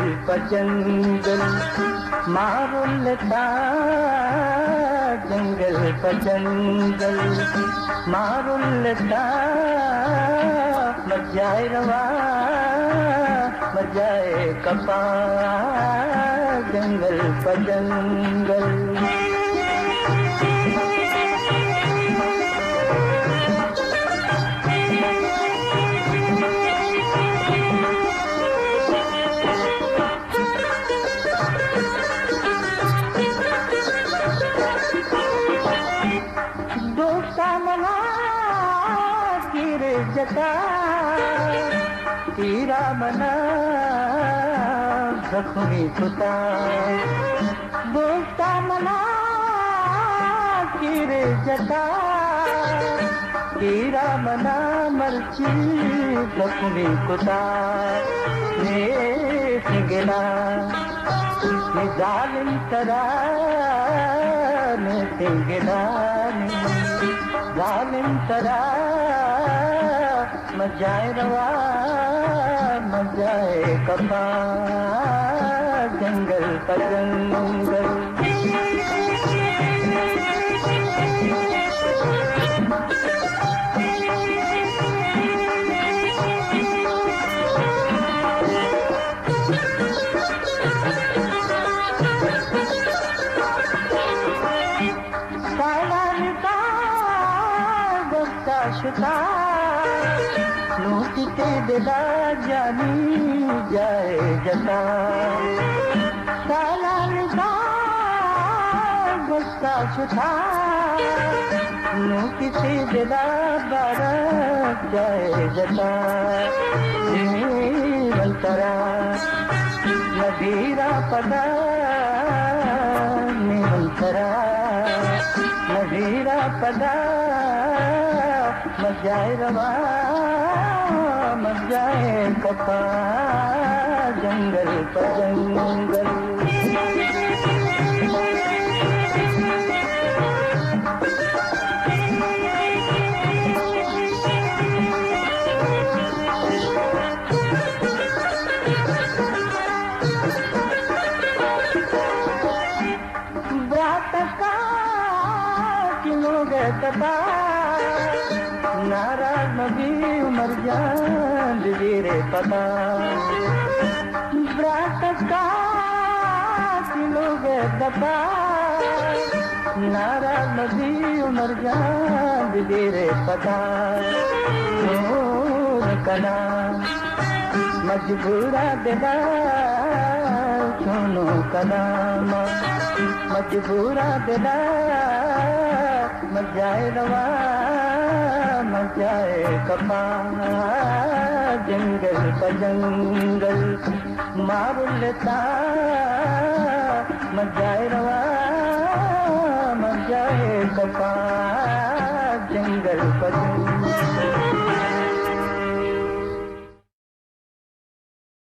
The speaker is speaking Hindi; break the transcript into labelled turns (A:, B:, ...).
A: जंगल मारो लता जंगल जंगल मारो लता मजाए रवा मजाए कपा जंगल जंगल जता तीरा मना जख्मी कुता दोस्ता मना किरे जता तीरा मना मर्ची जख्मी कुता ने सिंगना ने जालिम तरा ने सिंगना जालिम तरा मजाए रवा मजाए कपा जंगल जंगल शुता लूटी के दिला जानी जाए जता सालान का गुस्सा शुता लूटी के दिला बारा जाए जता निरंतरा नदीरा पदा निरंतरा नदीरा पदा मजाए रवा मजाए कपा जंगल जंगल ब्रात का किलो गता नाराज नबी उमर जान रे पता ब्रात का लोग दबा नाराज नबी उमर जान रे पता नूर कना मजबूरा देदा सुनो कलाम मजबूरा देदा मजाए रवा मजाए कपा जंगल जंगल मारो लेता मजाए रवा मजाए कपा जंगल